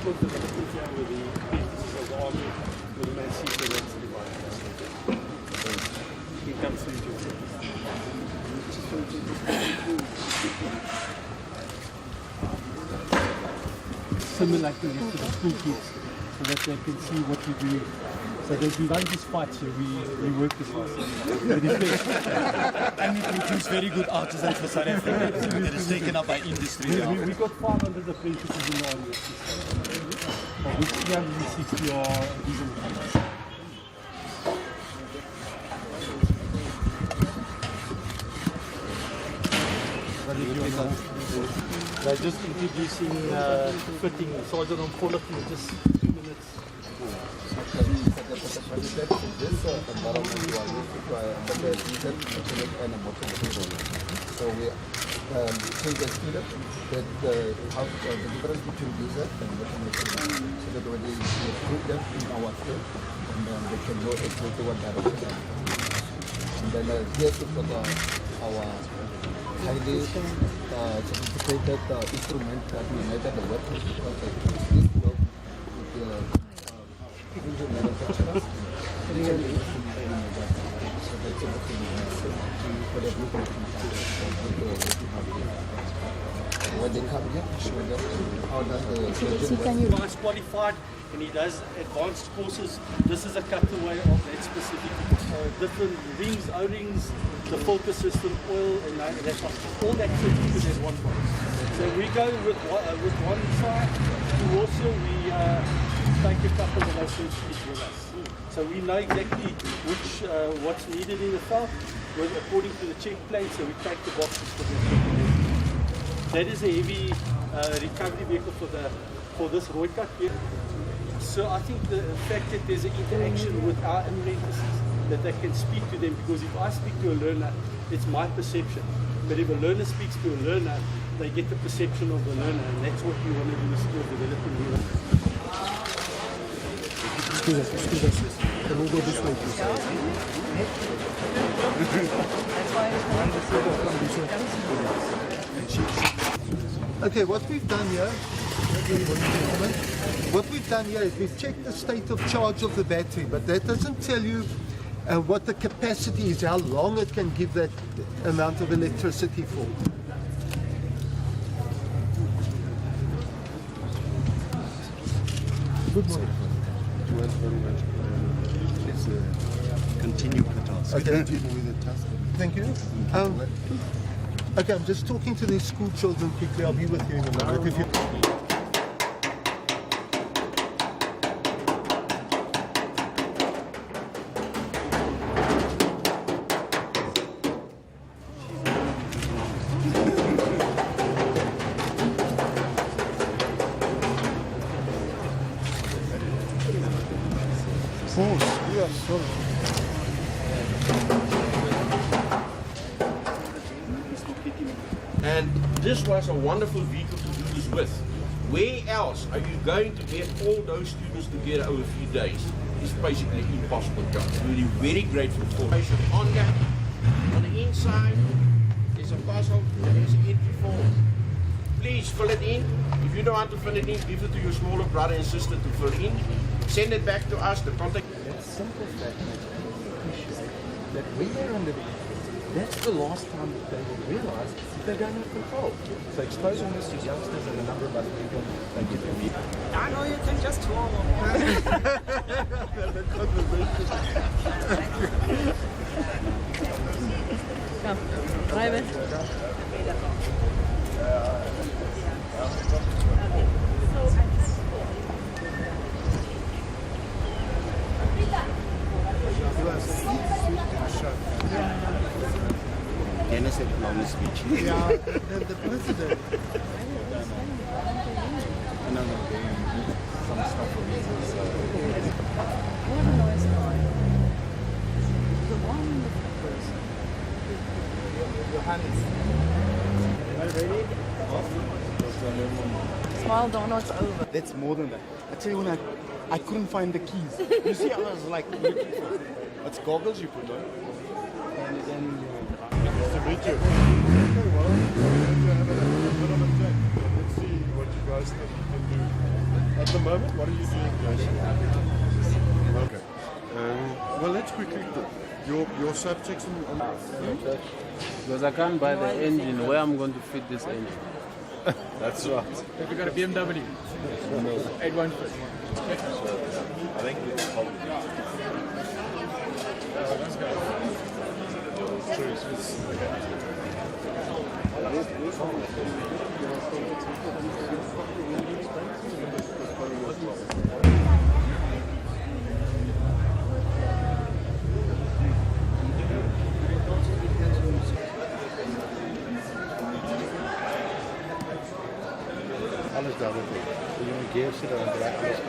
was development here with the pieces of the army, with the man sees the rest of the body. He comes through to similar like the rest of the school kids, so that they can see what we do. So that we run these fights here, we work this hard. And we produce very good artisans for South Africa. That is taken up by industry now. We got 500 apprentices in the army, of which 360 are diesel mechanics. They're just introducing fitting sergeant on quality in just 2 minutes. This environment we are used to but the diesel mechanic and a motor mechanic. So we teach the student that the difference between diesel and motor mechanic, so that when they put them in our field, and then they can know exactly what direction. And then here to put our highly sophisticated instrument that we measure the work, because this work with the engine manufacturers, so that's for the blueprint. When they come here, we show them how does the engine work. He's qualified and he does advanced courses. This is a cutaway of that specific different rings, O-rings, the filter system, oil, and that's all that fits in one box. So we go with one side. Also, we take a couple of those sheets with us. So we know exactly what's needed in the felt according to the check plate. So we take the boxes for the that is a heavy recovery vehicle for this Roy cut vehicle. So I think the fact that there's an interaction with our apprentices, that they can speak to them, because if I speak to a learner, it's my perception. But if a learner speaks to a learner, they get the perception of the learner, and that's what we want to do with skill development. Can we go this way, please? Okay, what we've done here is we've checked the state of charge of the battery, but that doesn't tell you what the capacity is, how long it can give that amount of electricity for. Good morning. Let's continue with the task. Okay. Thank you. Okay, I'm just talking to these school children quickly. I'll be with you in a minute. If you... And this was a wonderful vehicle to do this with. Where else are you going to get all those students together over a few days? It's basically an impossible job. We're very grateful for it. On that, on the inside, there's a puzzle, there's an entry form. Please fill it in. If you don't want to fill it in, give it to your smaller brother and sister to fill in. Send it back to us, the contact. That simple fact makes people appreciate that when they're under the that's the last time that they will realize that they don't have control. So exposing this to youngsters and a number of other people, they get their feet. I know you can just swallow. Kom, rijden. Dennis had a long speech. Yeah, the president. No, some stuff for me. What a noise car. The one with the person. Smile, don't know it's over. That's more than that. I tell you when I couldn't find the keys. You see, I was like looking for it. It's goggles you put on. And then Nice to meet you. Okay, well, I'm going to have a bit of a check. see what you guys think you can do. At the moment, what are you doing, Jason? Okay. Well, let's quickly your subjects on Because I can't buy the engine. Where I'm going to fit this engine? That's right. Have you got a BMW? No. 815. I think it's probably. Alles daarop. De jonge geer zit er aan de alles.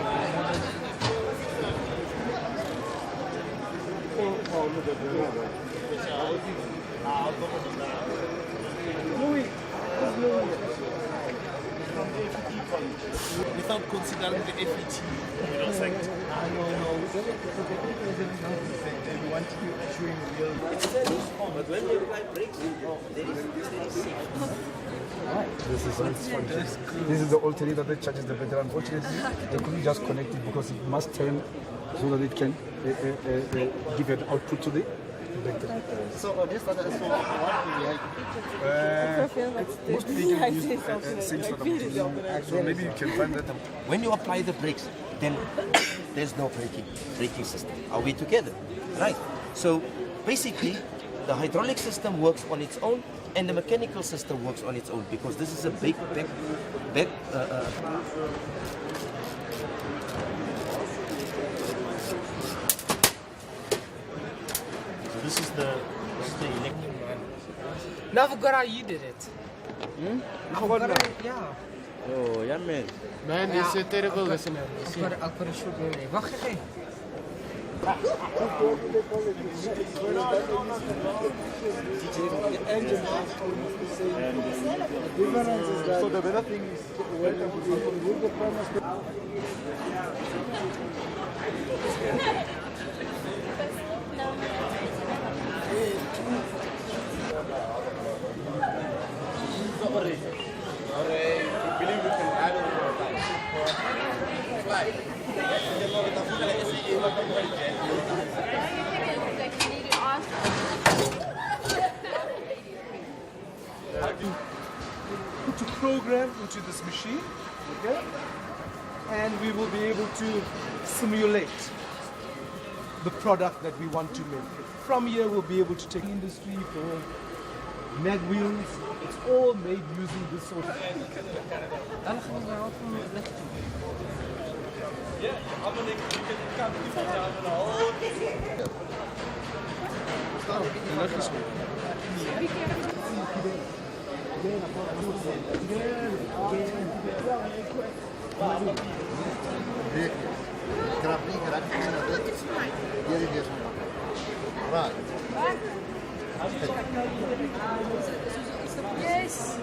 Without considering the FET, you know, saying, no, we want you chewing real. But when you apply brakes, there is safe. This is funny. This is the alternator that charges the battery. Unfortunately, they couldn't just connect it because it must turn so that it can give an output to the battery. So this is Most people use same sort of material. So maybe you can find that. When you apply the brakes, then there's no braking system. Are we together? Right. So basically, the hydraulic system works on its own, and the mechanical system works on its own, because this is a big So this is the electric one. Navugara, you did it. Navugara, yeah. Oh, yeah, man. Man, he's a terrible listener. I'll put a shoot memory. Wacht even. So the better thing is welcome to the Put a program into this machine, okay? And we will be able to simulate the product that we want to make. From here, we'll be able to take industry for mag wheels. It's all made using this sort of Right. Yes.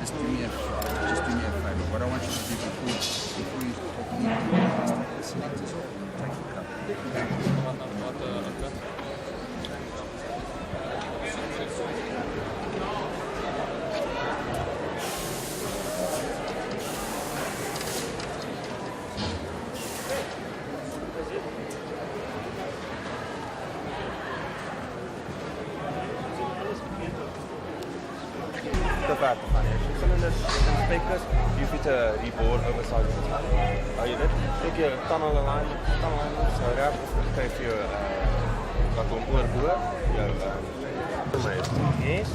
Just do me a favor. What I want you to do before you open the selectors, take the cup. Te ver te gaan. As jy cylinders en speakers, jy hoef te reboor oversize te gaan. Hou jy dit? Kyk jy tunnel line so reg of kyk jy wat hom oorboor. Jou vir my. Yes.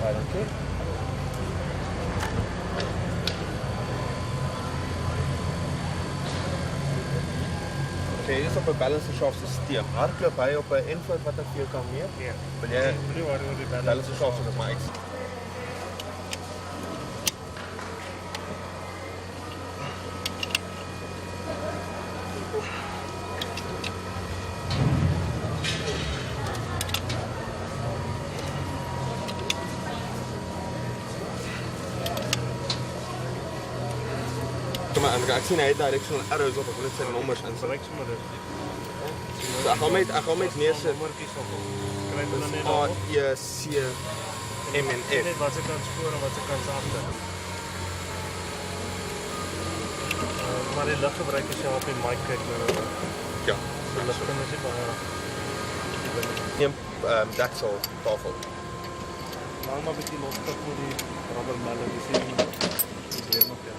Baie dankie. Jy is op 'n balancer shaft systeem. Hardloop hy op 'n input wat ek vir jou kan meet? Nee. Wil jy die balancer shaft is maar iets. Maar ek sien hy het directional arrows op, ek wil net sy nommers insit. So ek gaan met neersit. A, E, C, M en F. Net wat se kant voor en wat se kant agter. Maar die liggebruik is jy op die mic kyk nou. Ja. So ligkunde is baie. Neem daksel tafel. Maar 'n bietjie loskap met die rubber melle, dis nie. Dis weer nog ja.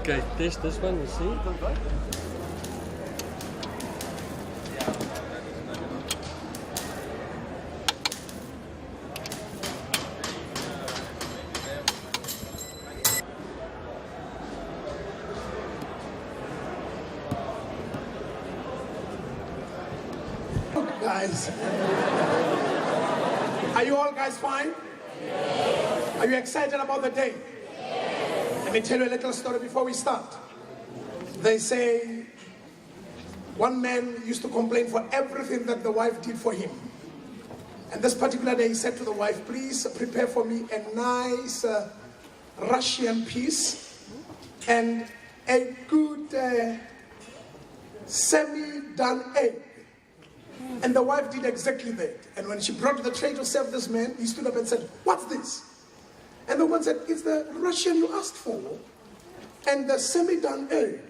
Okay, test this one, you see? guys. Are you all guys fine? Are you excited about the day? Let me tell you a little story before we start. They say one man used to complain for everything that the wife did for him. And this particular day he said to the wife, please prepare for me a nice Russian piece and a good semi-done egg. And the wife did exactly that. And when she brought the tray to serve this man, he stood up and said, what's this? And the woman said, it's the Russian you asked for and the semi-done egg.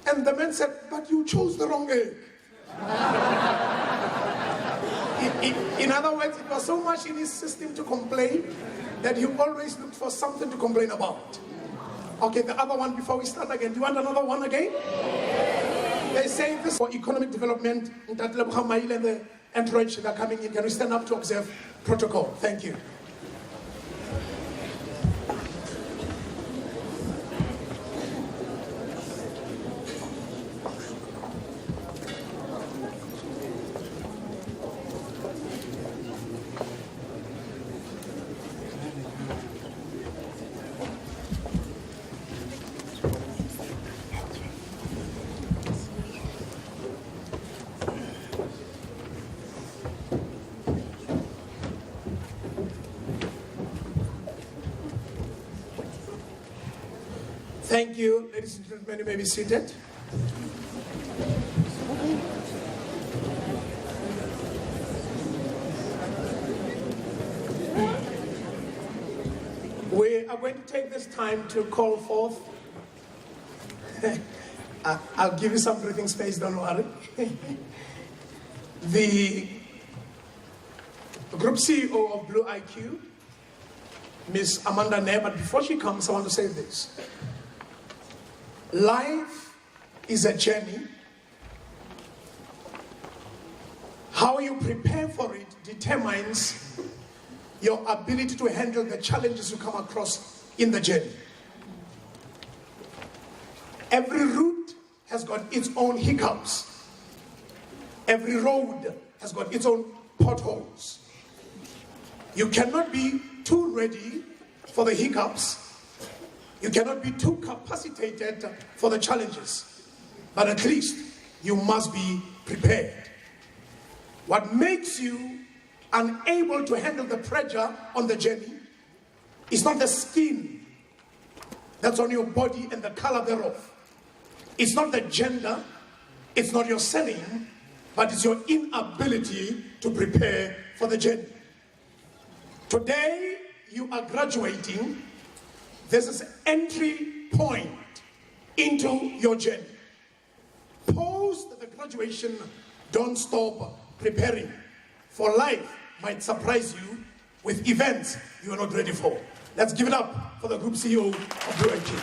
And the man said, but you chose the wrong egg. In other words, it was so much in his system to complain that he always looked for something to complain about. Okay, the other one before we start again. Do you want another one again? They say this for economic development. And the entourage that are coming in. Can we stand up to observe protocol? Thank you. Thank you, ladies and gentlemen, you may be seated. We are going to take this time to call forth. I'll give you some breathing space, don't worry. The Group CEO of Blue IQ, Ms. Amanda Nair, but before she comes, I want to say this. Life is a journey. How you prepare for it determines your ability to handle the challenges you come across in the journey. Every route has got its own hiccups. Every road has got its own potholes. You cannot be too ready for the hiccups. You cannot be too capacitated for the challenges, but at least you must be prepared. What makes you unable to handle the pressure on the journey is not the skin that's on your body and the color thereof. It's not the gender, it's not your surname, but it's your inability to prepare for the journey. Today, you are graduating. This is an entry point into your journey. Post the graduation, don't stop preparing, for life might surprise you with events you are not ready for. Let's give it up for the Group CEO of Blue IQ.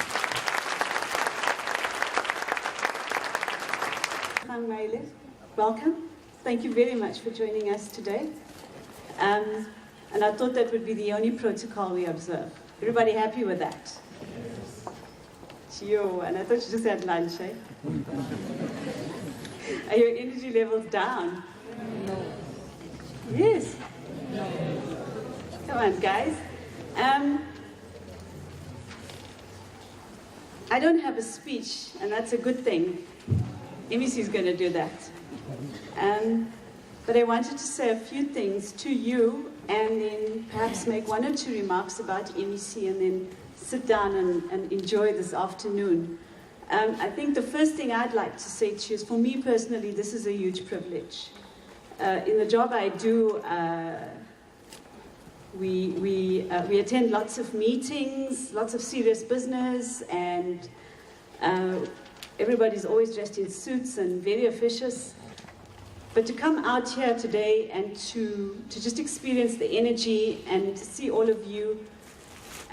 Welcome. Thank you very much for joining us today. And I thought that would be the only protocol we observe. Everybody happy with that? Yo, and I thought you just had lunch, eh? Are your energy levels down? No. Yes? No. Come on, guys. I don't have a speech, and that's a good thing. MEC is going to do that. But I wanted to say a few things to you, and then perhaps make one or two remarks about MEC, and then sit down and enjoy this afternoon. I think the first thing I'd like to say to you is, for me personally, this is a huge privilege. In the job I do, we attend lots of meetings, lots of serious business, and everybody's always dressed in suits and very officious. But to come out here today and to just experience the energy and to see all of you,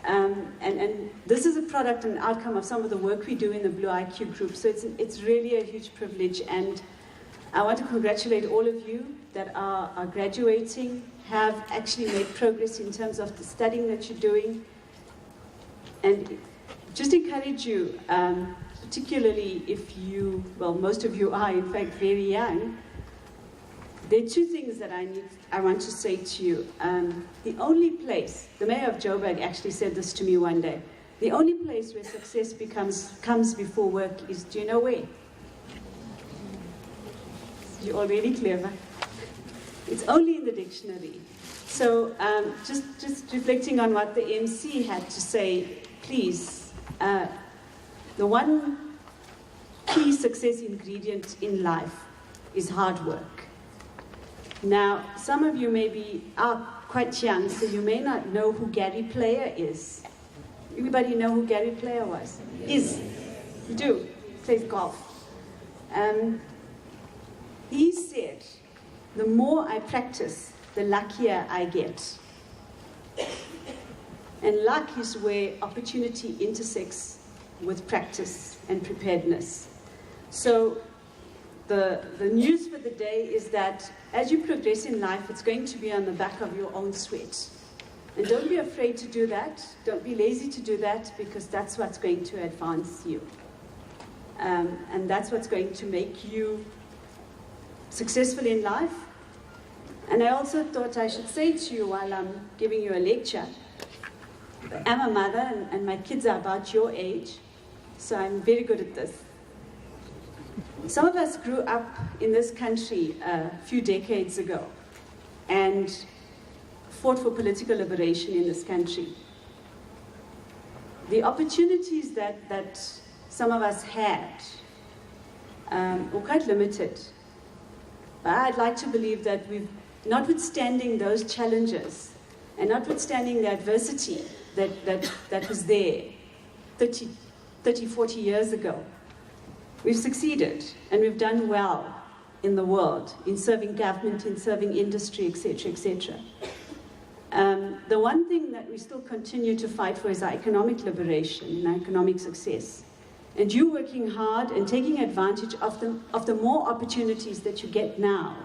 and this is a product and outcome of some of the work we do in the Blue IQ group, so it's really a huge privilege, and I want to congratulate all of you that are graduating, have actually made progress in terms of the studying that you're doing, and just encourage you, particularly if you, well, most of you are in fact very young, There are two things that I want to say to you. The only place, the mayor of Joburg actually said this to me one day, the only place where success comes before work is, do you know where? You're already clever. It's only in the dictionary. So just reflecting on what the MC had to say, please, the one key success ingredient in life is hard work. Now, some of you are quite young, so you may not know who Gary Player is. Everybody know who Gary Player was? Is. You do. Plays golf. He said, the more I practice, the luckier I get. And luck is where opportunity intersects with practice and preparedness. So the news for the day is that as you progress in life, it's going to be on the back of your own sweat. And don't be afraid to do that. Don't be lazy to do that, because that's what's going to advance you. And that's what's going to make you successful in life. And I also thought I should say to you while I'm giving you a lecture, I'm a mother and my kids are about your age, so I'm very good at this. Some of us grew up in this country a few decades ago and fought for political liberation in this country. The opportunities that some of us had were quite limited. But I'd like to believe that notwithstanding those challenges and notwithstanding the adversity that was there 30, 40 years ago, we've succeeded and we've done well in the world, in serving government, in serving industry, etc., etc. The one thing that we still continue to fight for is our economic liberation and our economic success. And you working hard and taking advantage of the more opportunities that you get now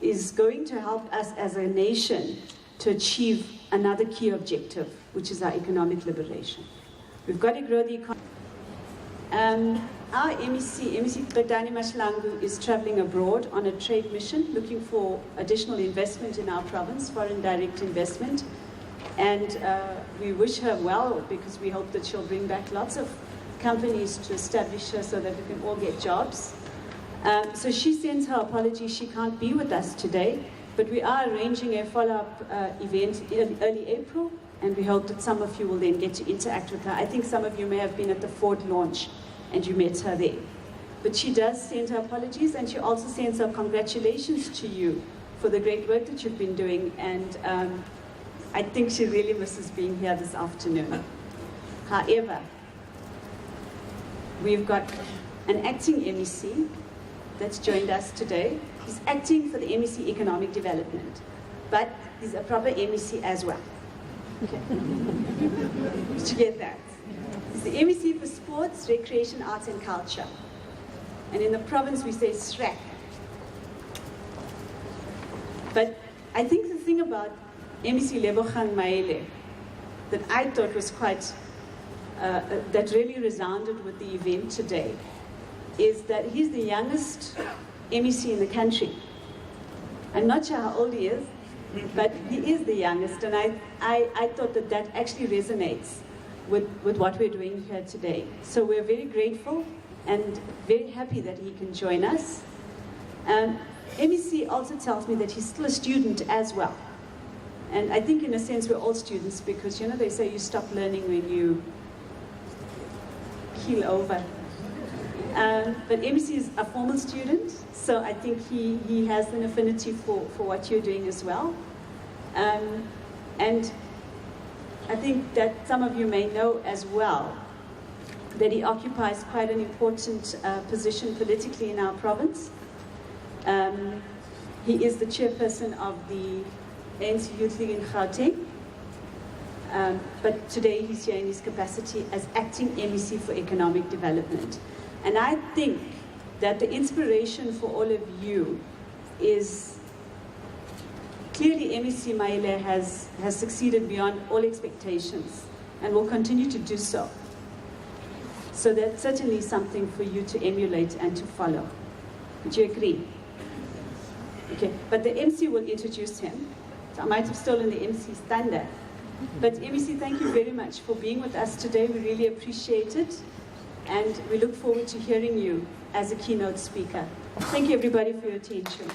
is going to help us as a nation to achieve another key objective, which is our economic liberation. We've got to grow the economy. Our MEC Qedani Mashlangu, is traveling abroad on a trade mission, looking for additional investment in our province, foreign direct investment. And we wish her well, because we hope that she'll bring back lots of companies to establish her so that we can all get jobs. So she sends her apologies. She can't be with us today, but we are arranging a follow-up event in early April, and we hope that some of you will then get to interact with her. I think some of you may have been at the Ford launch and you met her there. But she does send her apologies, and she also sends her congratulations to you for the great work that you've been doing, and I think she really misses being here this afternoon. However, we've got an acting MEC that's joined us today. He's acting for the MEC Economic Development, but he's a proper MEC as well. Okay. Did you get that? He's the MEC for Sports, Recreation, Arts and Culture. And in the province we say SRAC. But I think the thing about MEC Lebogang Maele that I thought was quite, that really resounded with the event today, is that he's the youngest MEC in the country. I'm not sure how old he is, but he is the youngest, and I thought that actually resonates with what we're doing here today. So we're very grateful and very happy that he can join us. MEC also tells me that he's still a student as well. And I think in a sense we're all students, because you know they say you stop learning when you keel over. But MEC is a formal student, so I think he has an affinity for what you're doing as well. And I think that some of you may know as well that he occupies quite an important position politically in our province. He is the chairperson of the ANC Youth League in Gauteng. But today he's here in his capacity as acting MEC for Economic Development. And I think that the inspiration for all of you is clearly MEC Maele has succeeded beyond all expectations and will continue to do so. So that's certainly something for you to emulate and to follow. Would you agree? Okay, but the MC will introduce him. So I might have stolen the MC's thunder. But MEC, thank you very much for being with us today. We really appreciate it. And we look forward to hearing you as a keynote speaker. Thank you, everybody, for your attention.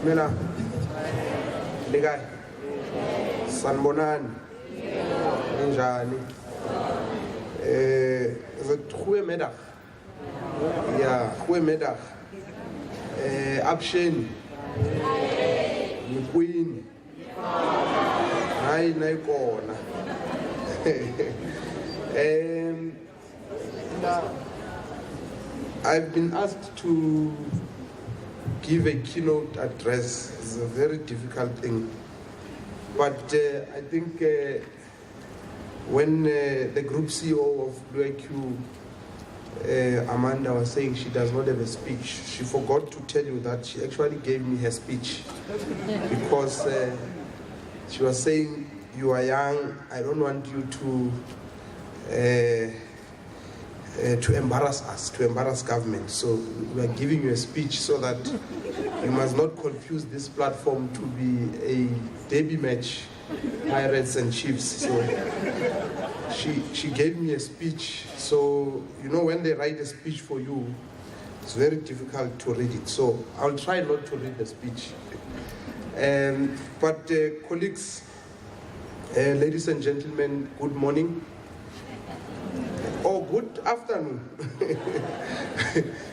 Mina, Ligai, Sanbonan, Ninjani. The goedemiddag. Ja, goedemiddag. Abshin. Queen. Nai kona. I've been asked to give a keynote address. It's a very difficult thing. But I think when the group CEO of Blue IQ, Amanda, was saying she does not have a speech, she forgot to tell you that she actually gave me her speech. Because she was saying, you are young, I don't want you to embarrass us, to embarrass government. So we are giving you a speech so that you must not confuse this platform to be a derby match, Pirates and Chiefs. So she gave me a speech. So, you know, when they write a speech for you, it's very difficult to read it. So I'll try not to read the speech. But colleagues, ladies and gentlemen, good morning. Oh, good afternoon.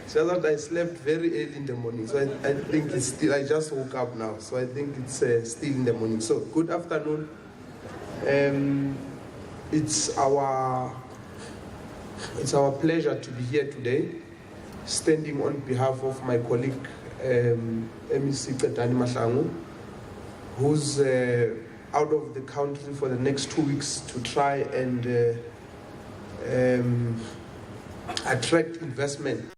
So that I slept very early in the morning. So I think it's still, I just woke up now. So I think it's still in the morning. So good afternoon. It's our pleasure to be here today, standing on behalf of my colleague, MEC Qedani Mahlangu, who's out of the country for the next 2 weeks to try and attract investment